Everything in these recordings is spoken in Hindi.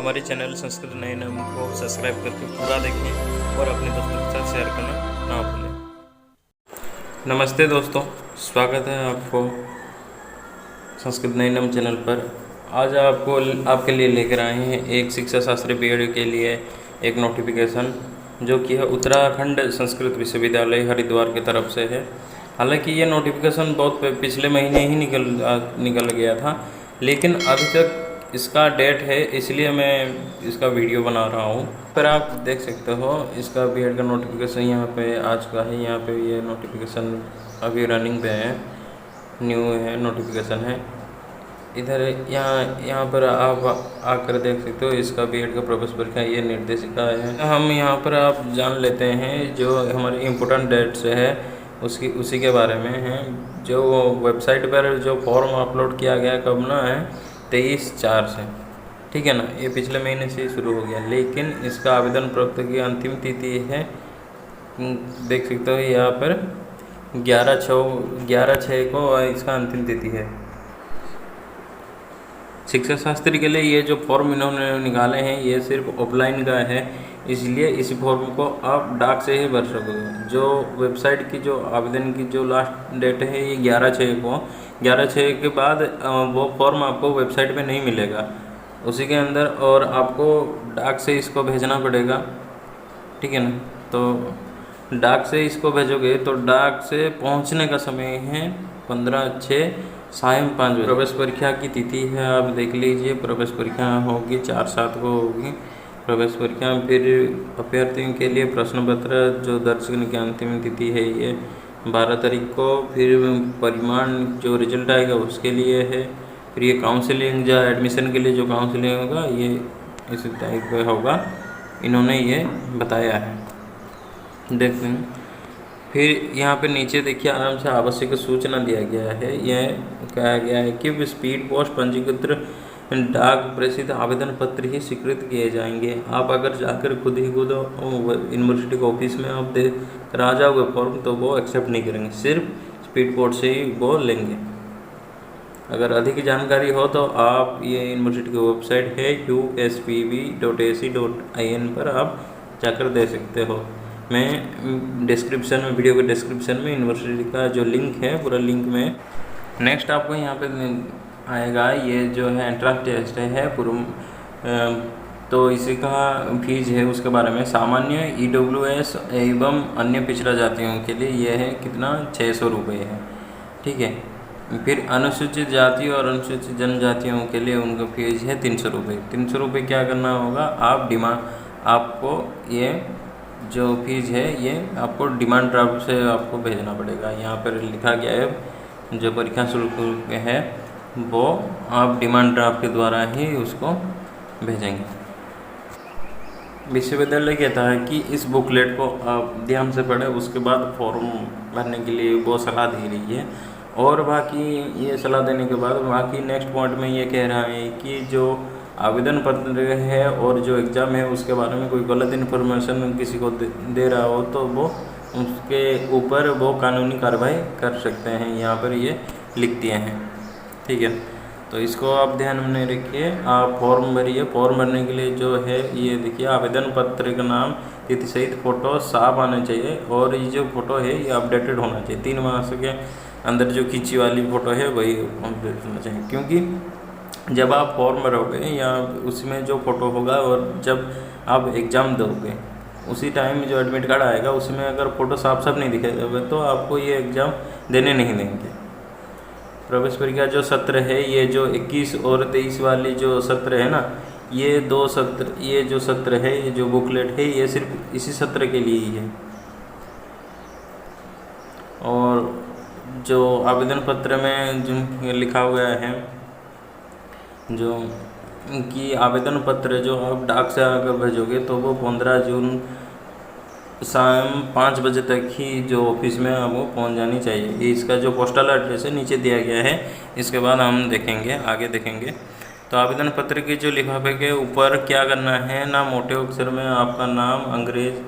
हमारे चैनल संस्कृत नए नाम को सब्सक्राइब करके पूरा देखें और अपने दोस्तों के साथ शेयर करना ना भूलें। नमस्ते दोस्तों, स्वागत है आपको संस्कृत नए नाम चैनल पर। आज आपके लिए लेकर आए हैं एक शिक्षा शास्त्री बीएड के लिए एक नोटिफिकेशन, जो कि है उत्तराखंड संस्कृत विश्वविद्यालय हरिद्वार की तरफ से है। हालांकि ये नोटिफिकेशन बहुत पिछले महीने ही निकल गया था, लेकिन अभी तक इसका डेट है, इसलिए मैं इसका वीडियो बना रहा हूँ। पर आप देख सकते हो इसका बीएड का नोटिफिकेशन यहाँ पे आ चुका है। यहाँ पे ये नोटिफिकेशन अभी रनिंग पे है, न्यू है नोटिफिकेशन है। इधर यहाँ पर आप आकर देख सकते हो इसका बीएड का प्रवेश परीक्षा ये निर्देशिका है। हम यहाँ पर आप जान लेते हैं जो हमारे इम्पोर्टेंट डेट्स है उसी के बारे में है। जो वेबसाइट पर जो फॉर्म अपलोड किया गया कब ना है 23/4 से, ठीक है ना। ये पिछले महीने से ही शुरू हो गया, लेकिन इसका आवेदन प्राप्त की अंतिम तिथि है, देख सकते हो यहाँ पर 11/6 को इसका अंतिम तिथि है। शिक्षा शास्त्री के लिए ये जो फॉर्म इन्होंने निकाले हैं ये सिर्फ ऑफलाइन का है, इसलिए इस फॉर्म को आप डाक से ही भर सकोगे। जो वेबसाइट की जो आवेदन की जो लास्ट डेट है ये 11/6 को, 11/6 के बाद वो फॉर्म आपको वेबसाइट पे नहीं मिलेगा उसी के अंदर, और आपको डाक से इसको भेजना पड़ेगा, ठीक है ना। तो डाक से इसको भेजोगे तो डाक से पहुंचने का समय है 15/6 सायं 5 बजे। प्रवेश परीक्षा की तिथि है, आप देख लीजिए। प्रवेश परीक्षा होगी 4/7 को होगी प्रवेश परीक्षा। फिर अभ्यर्थियों के लिए प्रश्न पत्र जो दर्ज करने की अंतिम तिथि है ये 12 तारीख को। फिर परिमाण जो रिजल्ट आएगा उसके लिए है। फिर ये काउंसलिंग जो एडमिशन के लिए जो काउंसलिंग होगा ये इस टाइप का होगा, इन्होंने ये बताया है, देखते हैं। फिर यहाँ पे नीचे देखिए आराम से आवश्यक सूचना दिया गया है। यह कहा गया है कि स्पीड पोस्ट पंजीकृत डाक प्रेषित आवेदन पत्र ही स्वीकृत किए जाएंगे। आप अगर जाकर खुद यूनिवर्सिटी के ऑफिस में आप दे कर आ जाओगे फॉर्म तो वो एक्सेप्ट नहीं करेंगे, सिर्फ स्पीड पोस्ट से ही वो लेंगे। अगर अधिक जानकारी हो तो आप ये यूनिवर्सिटी की वेबसाइट है uspb.ac.in पर आप जाकर दे सकते हो। मैं डिस्क्रिप्शन में, वीडियो के डिस्क्रिप्शन में यूनिवर्सिटी का जो लिंक है पूरा लिंक में। नेक्स्ट आपको यहाँ पे आएगा ये जो है एंट्रेंस टेस्ट है पूर्व, तो इसी का फीस है उसके बारे में। सामान्य EWS एवं अन्य पिछड़ा जातियों के लिए यह है कितना 600 रुपये है, ठीक है। फिर अनुसूचित जाति और अनुसूचित जनजातियों के लिए उनका फीस है 300 रुपये। 300 रुपये क्या करना होगा, आपको ये जो फीस है ये आपको डिमांड ड्राफ्ट से आपको भेजना पड़ेगा। यहाँ पर लिखा गया है जो परीक्षा शुल्क है वो आप डिमांड ड्राफ्ट के द्वारा ही उसको भेजेंगे। विश्वविद्यालय कहता है कि इस बुकलेट को आप ध्यान से पढ़ें, उसके बाद फॉर्म भरने के लिए वो सलाह दे रही है। और बाकी ये सलाह देने के बाद बाकी नेक्स्ट पॉइंट में ये कह रहा है कि जो आवेदन पत्र है और जो एग्ज़ाम है उसके बारे में कोई गलत इन्फॉर्मेशन किसी को दे रहा हो तो वो उसके ऊपर वो कानूनी कार्रवाई कर सकते हैं, यहाँ पर ये लिख दिए हैं, ठीक है। तो इसको आप ध्यान में रखिए। आप फॉर्म भरिए। फॉर्म भरने के लिए जो है ये देखिए आवेदन पत्र का नाम, तिथि सहित फ़ोटो साफ आना चाहिए, और ये जो फ़ोटो है ये अपडेटेड होना चाहिए। 3 माह के अंदर जो खींची वाली फ़ोटो है वही अपडेट होना चाहिए, क्योंकि जब आप फॉर्म भरोगे या उसमें जो फ़ोटो होगा और जब आप एग्ज़ाम दोगे उसी टाइम जो एडमिट कार्ड आएगा उसमें अगर फ़ोटो साफ नहीं दिखेगा तो आपको ये एग्ज़ाम देने नहीं देंगे। प्रवेश परीक्षा जो सत्र है ये जो 21 और 23 वाली जो सत्र है ना, ये 2 सत्र, ये जो सत्र है ये जो बुकलेट है ये सिर्फ इसी सत्र के लिए ही है। और जो आवेदन पत्र में जो लिखा हुआ है जो कि आवेदन पत्र जो आप डाक से अगर भेजोगे तो वो 15 जून शाम 5 बजे तक ही जो ऑफिस में वो पहुंच जानी चाहिए। ये इसका जो पोस्टल एड्रेस है नीचे दिया गया है, इसके बाद हम देखेंगे, आगे देखेंगे। तो आवेदन पत्र के जो लिफाफे के ऊपर क्या करना है ना, मोटे अक्षर में आपका नाम अंग्रेज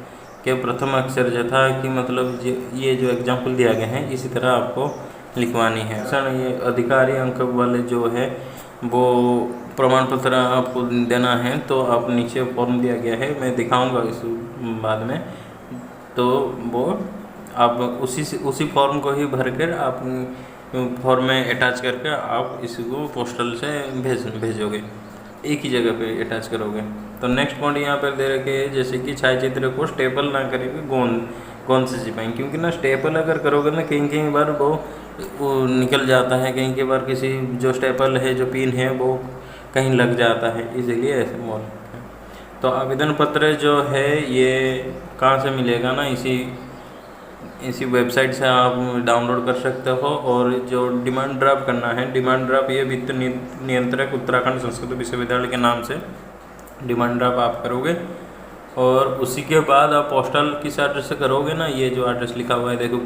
के प्रथम अक्षर जैसा कि मतलब ये जो एग्जाम्पल दिया गया है इसी तरह आपको लिखवानी है। सर ये अधिकारी अंक वाले जो है वो प्रमाण पत्र आपको देना है तो आप नीचे फॉर्म दिया गया है, मैं दिखाऊंगा इस बाद में, तो वो आप उसी फॉर्म को ही भर कर आप फॉर्म में अटैच करके आप इसको पोस्टल से भेजोगे, एक ही जगह पे अटैच करोगे। तो नेक्स्ट पॉइंट यहाँ पर दे रखे हैं, जैसे कि छायाचित्र को स्टेपल ना करेंगे, गोंद से चिपाएंगे, क्योंकि ना स्टेपल अगर करोगे ना कहीं कहीं बार वो निकल जाता है, कहीं कहीं बार किसी जो स्टेपल है जो पिन है वो कहीं लग जाता है, इसीलिए ऐसे मोल। तो आवेदन पत्र जो है ये कहाँ से मिलेगा ना, इसी वेबसाइट से आप डाउनलोड कर सकते हो। और जो डिमांड ड्राफ्ट करना है, डिमांड ड्राफ्ट ये वित्त नियंत्रक उत्तराखंड संस्कृत विश्वविद्यालय के नाम से डिमांड ड्राफ्ट आप करोगे, और उसी के बाद आप पोस्टल किस एड्रेस से करोगे ना, ये जो एड्रेस लिखा हुआ है देखो,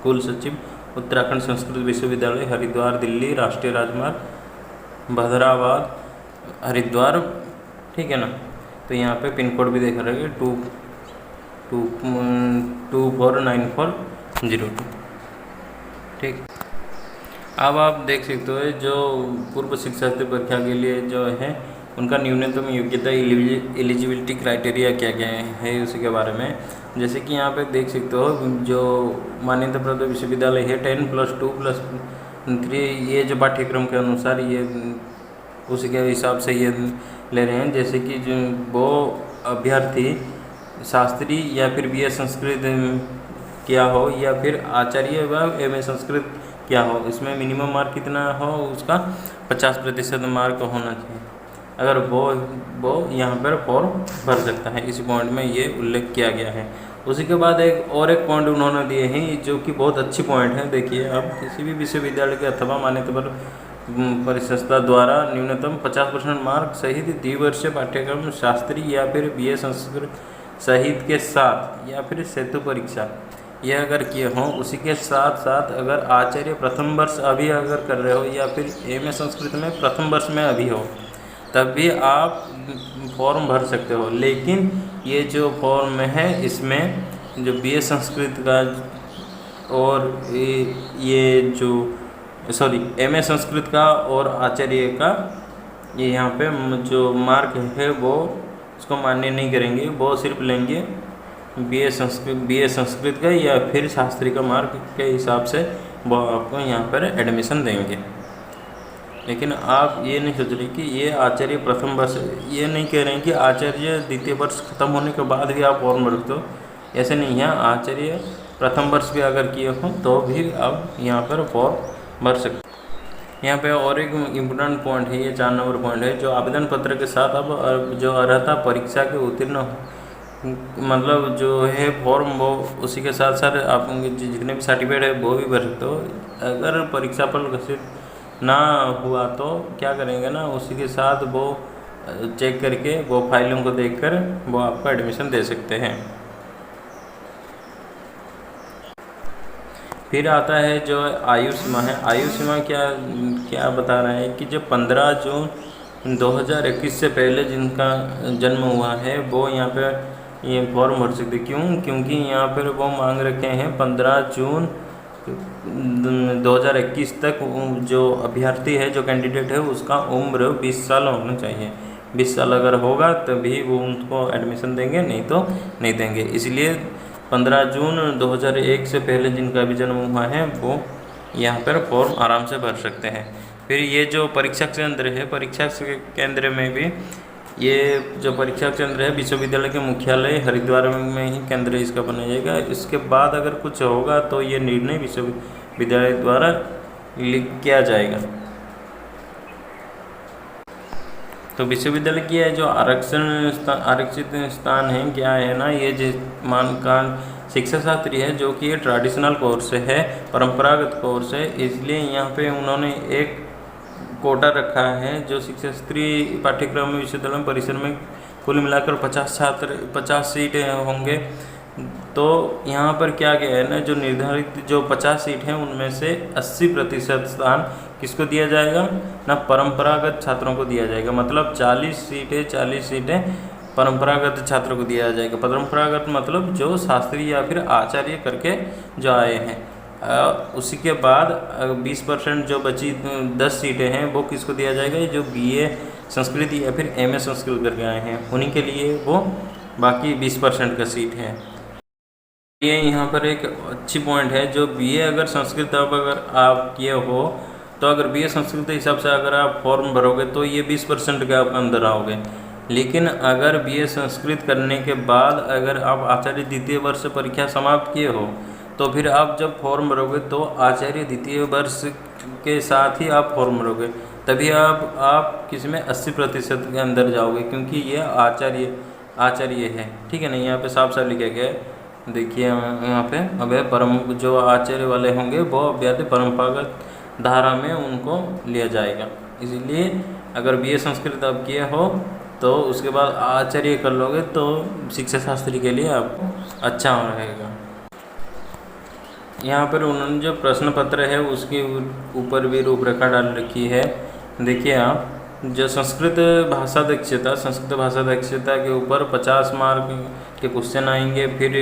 कुल सचिव उत्तराखंड संस्कृत विश्वविद्यालय हरिद्वार दिल्ली राष्ट्रीय राजमार्ग भद्राबाद हरिद्वार, ठीक है ना। तो यहाँ पे पिन कोड भी देख रहे हैं 249402, ठीक। अब आप देख सकते हो जो पूर्व शिक्षार्थी परीक्षा के लिए जो है उनका न्यूनतम योग्यता एलिजिबिलिटी क्राइटेरिया क्या क्या है उसी के बारे में। जैसे कि यहाँ पे देख सकते हो जो मान्यता प्राप्त विश्वविद्यालय है 10+2+3 ये जो पाठ्यक्रम के अनुसार ये उसी के हिसाब से ये ले रहे हैं। जैसे कि जो वो अभ्यर्थी शास्त्री या फिर BA संस्कृत क्या हो या फिर आचार्य व MA संस्कृत क्या हो, इसमें मिनिमम मार्क कितना हो, उसका 50% मार्क होना चाहिए। अगर वो यहाँ पर फॉर्म भर सकता है, इसी पॉइंट में ये उल्लेख किया गया है। उसी के बाद एक पॉइंट उन्होंने दिए हैं जो कि बहुत अच्छी पॉइंट है। देखिए, अब किसी भी विश्वविद्यालय के अथवा मान्यता परिसंस्था द्वारा न्यूनतम 50% मार्क सहित द्विवर्षीय पाठ्यक्रम शास्त्री या फिर BA संस्कृत सहित के साथ या फिर सेतु परीक्षा यह अगर किए हों, उसी के साथ साथ अगर आचार्य प्रथम वर्ष अभी अगर कर रहे हो या फिर MA संस्कृत में प्रथम वर्ष में अभी हो, तब भी आप फॉर्म भर सकते हो। लेकिन ये जो फॉर्म है इसमें जो BA संस्कृत का और ये जो MA संस्कृत का और आचार्य का ये यहाँ पे जो मार्क है वो उसको मान्य नहीं करेंगे, वो सिर्फ लेंगे BA संस्कृत का या फिर शास्त्री का मार्क के हिसाब से वो आपको यहाँ पर एडमिशन देंगे। लेकिन आप ये नहीं सोच रहे कि ये आचार्य प्रथम वर्ष, ये नहीं कह रहे हैं कि आचार्य द्वितीय वर्ष खत्म होने के बाद भी आप फॉर्म भर दो, ऐसे नहीं है। आचार्य प्रथम वर्ष भी अगर किए हों तो भी आप यहाँ पर फॉर्म भर सकते। यहाँ पे और एक इम्पोर्टेंट पॉइंट है, ये 4 नंबर पॉइंट है, जो आवेदन पत्र के साथ अब जो अर्हता परीक्षा के उत्तीर्ण मतलब जो है फॉर्म वो उसी के साथ साथ आप जितने भी सर्टिफिकेट है वो भी भर सकते हो। अगर परीक्षा फल घोषित ना हुआ तो क्या करेंगे ना, उसी के साथ वो चेक करके वो फाइलों को देखकर वो आपको एडमिशन दे सकते हैं। फिर आता है जो आयु सीमा है। आयु सीमा क्या बता रहा है कि जो 15 जून 2021 से पहले जिनका जन्म हुआ है वो यहाँ पे ये फॉर्म भर सकते। क्यों? क्योंकि यहाँ पर वो मांग रखे हैं 15 जून 2021 तक जो अभ्यर्थी है, जो कैंडिडेट है, उसका उम्र 20 साल होना चाहिए। 20 साल अगर होगा तभी वो उनको एडमिशन देंगे, नहीं तो नहीं देंगे। इसलिए 15 जून 2001 से पहले जिनका भी जन्म हुआ है वो यहाँ पर फॉर्म आराम से भर सकते हैं। फिर ये जो परीक्षा केंद्र है, परीक्षा केंद्र में भी ये जो परीक्षा केंद्र है विश्वविद्यालय के मुख्यालय हरिद्वार में ही केंद्र इसका बनाया जाएगा। इसके बाद अगर कुछ होगा तो ये निर्णय विश्वविद्यालय द्वारा किया जाएगा। तो विश्वविद्यालय की है जो आरक्षित स्थान है क्या है ना, ये जिस मानकान शिक्षा शास्त्री है जो कि ये ट्रेडिशनल कोर्स है, परंपरागत कोर्स है, इसलिए यहाँ पे उन्होंने एक कोटा रखा है जो शिक्षा शास्त्री पाठ्यक्रम में विश्वविद्यालय परिसर में कुल मिलाकर 50 सीटें होंगे। तो यहाँ पर क्या गया है ना, जो निर्धारित जो 50 सीट हैं उनमें से 80% स्थान किसको दिया जाएगा ना, परंपरागत छात्रों को दिया जाएगा। मतलब 40 सीटें परंपरागत छात्रों को दिया जाएगा। परंपरागत मतलब जो शास्त्री या फिर आचार्य करके जो आए हैं। उसी के बाद 20% जो बची 10 सीटें हैं वो किसको दिया जाएगा, जो BA संस्कृत या फिर एमए संस्कृत करके आए हैं, उन्हीं के लिए वो बाकी 20% का सीट है। ये यहाँ पर एक अच्छी पॉइंट है, जो बीए अगर संस्कृत अब अगर आप किए हो तो अगर बीए संस्कृत के हिसाब से अगर आप फॉर्म भरोगे तो ये 20% के आप अंदर आओगे। लेकिन अगर बीए संस्कृत करने के बाद अगर आप आचार्य द्वितीय वर्ष परीक्षा समाप्त किए हो तो फिर आप जब फॉर्म भरोगे तो आचार्य द्वितीय वर्ष के साथ ही आप फॉर्म भरोगे, तभी आप किसी में 80% के अंदर जाओगे, क्योंकि ये आचार्य है। ठीक है ना, यहाँ पे साफ साफ लिखा गया है, देखिए यहाँ पे। अब परम जो आचार्य वाले होंगे वो अभ्यर्थी परंपरागत धारा में उनको लिया जाएगा। इसीलिए अगर बीए संस्कृत आप किए हो तो उसके बाद आचार्य कर लोगे तो शिक्षा शास्त्री के लिए आपको अच्छा रहेगा। यहाँ पर उन्होंने जो प्रश्न पत्र है उसके ऊपर भी रूपरेखा डाल रखी है। देखिए आप, जो संस्कृत भाषा दक्षता के ऊपर 50 मार्क के क्वेश्चन आएंगे, फिर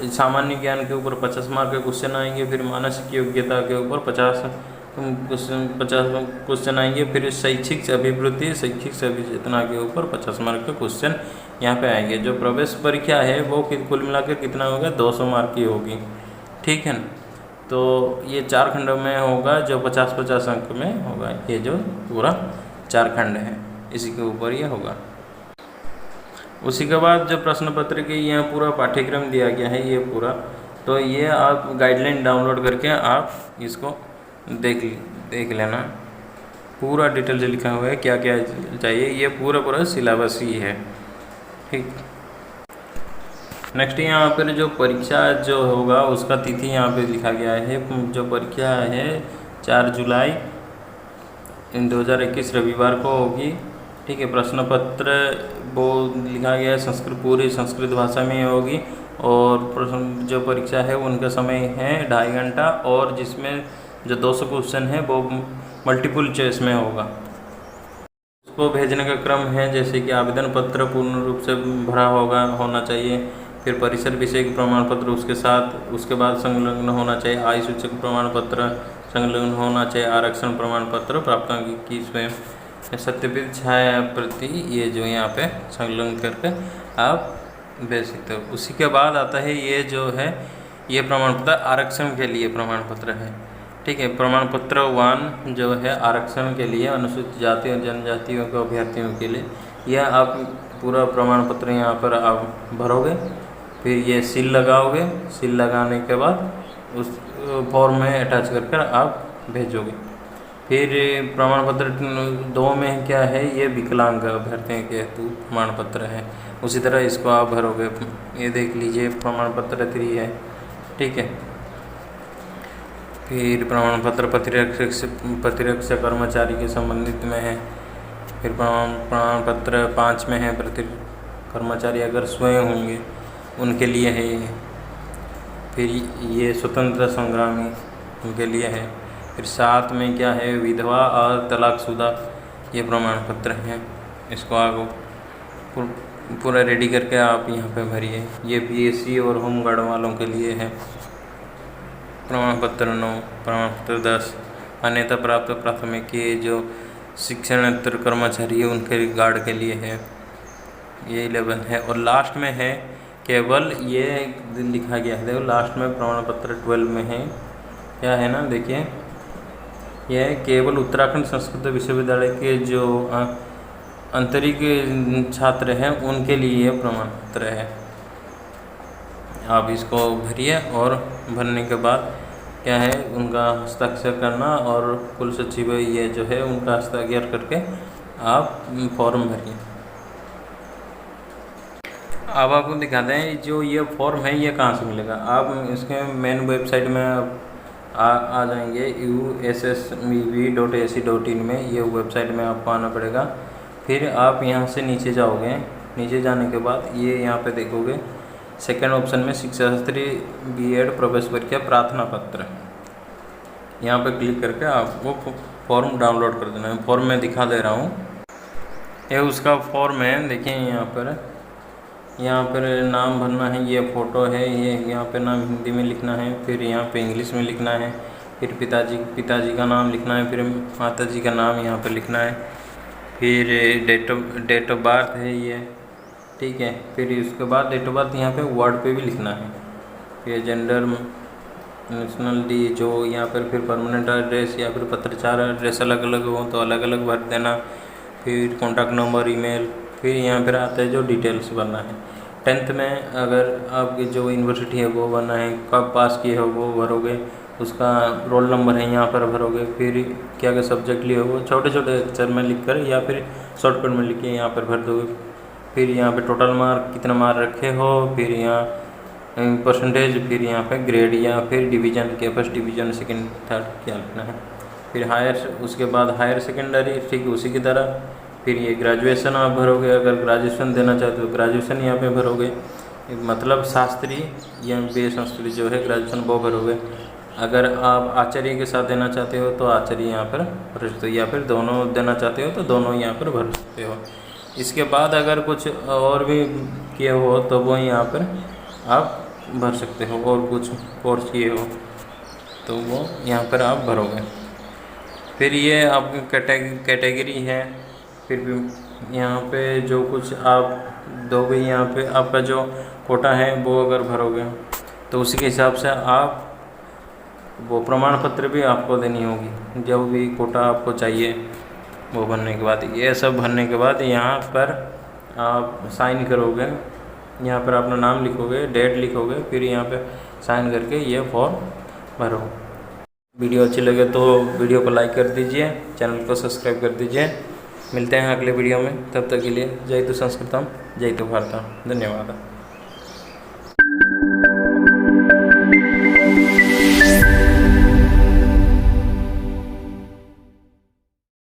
सामान्य ज्ञान के ऊपर 50 मार्क के क्वेश्चन आएंगे, फिर मानसिक योग्यता के ऊपर 50 क्वेश्चन आएंगे, फिर शैक्षिक अभिवृद्धि शैक्षिक सचेतना के ऊपर 50 मार्क के क्वेश्चन यहाँ पे आएंगे। जो प्रवेश परीक्षा है वो कुल मिलाकर कितना होगा, 200 मार्क की होगी। ठीक है ना, तो ये 4 खंडों में होगा, जो 50-50 अंक में होगा। ये जो पूरा 4 खंड है इसी के ऊपर ये होगा। उसी के बाद जो प्रश्न पत्र के यहाँ पूरा पाठ्यक्रम दिया गया है ये पूरा, तो ये आप गाइडलाइन डाउनलोड करके आप इसको देख लेना। पूरा डिटेल से लिखा हुआ है क्या क्या चाहिए, ये पूरा सिलेबस ही है। ठीक, नेक्स्ट यहाँ पर जो परीक्षा जो होगा उसका तिथि यहाँ पे लिखा गया है। जो परीक्षा है 4 जुलाई 2021 रविवार को होगी। ठीक है, प्रश्न पत्र वो लिखा गया है पूरी संस्कृत भाषा में होगी, और जो परीक्षा है उनका समय है 2.5 घंटा, और जिसमें जो 200 क्वेश्चन है वो मल्टीपल चॉइस में होगा। उसको भेजने का क्रम है, जैसे कि आवेदन पत्र पूर्ण रूप से भरा होना चाहिए, फिर परिसर विषय के प्रमाण पत्र उसके साथ, उसके बाद संलग्न होना चाहिए आय सूचक प्रमाण पत्र, संलग्न होना चाहिए आरक्षण प्रमाण पत्र, प्राप्तांक की स्वयं सत्यापित छाया प्रति, ये जो यहाँ पे संलग्न करके आप भेज सकते हो। उसी के बाद आता है ये जो है ये प्रमाण पत्र आरक्षण के लिए प्रमाण पत्र है। ठीक है, प्रमाण पत्र 1 जो है आरक्षण के लिए अनुसूचित जाति और जनजातियों के अभ्यर्थियों के लिए, यह आप पूरा प्रमाण पत्र यहाँ पर आप भरोगे, फिर ये सील लगाओगे, सील लगाने के बाद उस फॉर्म में अटैच कर आप भेजोगे। फिर प्रमाण पत्र 2 में क्या है, ये विकलांग अभ्यर्थियों के हेतु प्रमाण पत्र है, उसी तरह इसको आप भरोगे। ये देख लीजिए प्रमाण पत्र 3 है। ठीक है, फिर प्रमाण पत्र प्रतिरक्षा कर्मचारी के संबंधित में है। फिर प्रमाण पत्र 5 में है कर्मचारी अगर स्वयं होंगे उनके लिए है ये। फिर ये स्वतंत्र संग्रामी उनके लिए है। फिर 7 में क्या है, विधवा और तलाकशुदा ये प्रमाण पत्र हैं। इसको आप पूरा रेडी करके आप यहाँ पे भरिए। ये पीएससी और होमगार्ड वालों के लिए है। प्रमाण पत्र 9, प्रमाण पत्र 10 मान्यता प्राप्त प्राथमिक ये जो शिक्षणेतर कर्मचारी है उनके गार्ड के लिए है। ये 11 है, और लास्ट में है केवल ये लिखा गया है, देखो लास्ट में प्रमाण पत्र 12 में है, क्या है ना, देखिए यह केवल उत्तराखंड संस्कृत विश्वविद्यालय के जो आंतरिक छात्र हैं उनके लिए यह प्रमाण पत्र है। आप इसको भरिए, और भरने के बाद क्या है उनका हस्ताक्षर करना, और कुल सचिव ये जो है उनका हस्ताक्षर करके आप फॉर्म भरिए। अब आपको दिखाते हैं जो ये फॉर्म है ये कहाँ से मिलेगा। आप इसके मेन वेबसाइट में आ जाएंगे ussmv.ac.in में, ये वेबसाइट में आपको आना पड़ेगा। फिर आप यहाँ से नीचे जाओगे, नीचे जाने के बाद ये यहाँ पे देखोगे सेकंड ऑप्शन में शिक्षा शास्त्री बीएड प्रवेश परीक्षा प्रार्थना पत्र, यहाँ पे क्लिक करके आपको फॉर्म डाउनलोड कर देना है। फॉर्म में दिखा दे रहा हूँ, ये उसका फॉर्म है। देखिए यहाँ पर नाम भरना है, ये फ़ोटो है, ये यहाँ पे नाम हिंदी में लिखना है, फिर यहाँ पे इंग्लिश में लिखना है, फिर पिताजी का नाम लिखना है, फिर माताजी का नाम यहाँ पे लिखना है, फिर डेट ऑफ बर्थ है ये, ठीक है। फिर उसके बाद डेट ऑफ बर्थ यहाँ पे वर्ड पे भी लिखना है। फिर जेंडर, नेशनलिटी, जो यहाँ पर फिर परमानेंट एड्रेस या फिर पत्राचार एड्रेस अलग अलग हो तो अलग अलग भर देना। फिर कॉन्टैक्ट नंबर, ईमेल। फिर यहाँ पर आता है जो डिटेल्स भरना है। 10th में अगर आपकी जो यूनिवर्सिटी है वो भरना है, कब पास किए हो वो भरोगे, उसका रोल नंबर है यहाँ पर भरोगे। फिर क्या क्या सब्जेक्ट लिए हो वो छोटे छोटे अक्षर में लिख कर या फिर शॉर्टकट में लिख के यहाँ पर भर दोगे। फिर यहाँ पे टोटल मार्क कितना मार्क रखे हो, फिर यहाँ परसेंटेज, फिर यहाँ पे ग्रेड या फिर डिवीज़न के फर्स्ट डिवीज़न सेकंड थर्ड क्या लिखना है। फिर हायर, उसके बाद हायर सेकेंडरी, ठीक उसी की तरह। फिर ये ग्रेजुएशन आप भरोगे, अगर ग्रेजुएशन देना चाहते हो ग्रेजुएशन यहाँ पे भरोगे, मतलब शास्त्री या बी संस्कृत जो है ग्रेजुएशन वो भरोगे। अगर आप आचार्य के साथ देना चाहते हो तो आचार्य यहाँ पर भर सकते हो, या फिर दोनों देना चाहते हो तो दोनों यहाँ पर भर सकते हो। इसके बाद अगर कुछ और भी किए हो तो वो यहाँ पर आप भर सकते हो, और कुछ कोर्स किए हो तो वो यहाँ पर आप भरोगे। फिर ये आपकी कैटेगरी है। फिर भी यहाँ पे जो कुछ आप दोगे, यहाँ पे आपका जो कोटा है वो अगर भरोगे तो उसी के हिसाब से आप वो प्रमाण पत्र भी आपको देनी होगी, जो भी कोटा आपको चाहिए वो भरने के बाद। ये सब भरने के बाद यहाँ पर आप साइन करोगे, यहाँ पर अपना नाम लिखोगे, डेट लिखोगे, फिर यहाँ पे साइन करके ये फॉर्म भरो। वीडियो अच्छी लगे तो वीडियो को लाइक कर दीजिए, चैनल को सब्सक्राइब कर दीजिए। मिलते हैं अगले वीडियो में, तब तक के लिए जय तु संस्कृतम, जय तु भारतम। धन्यवाद।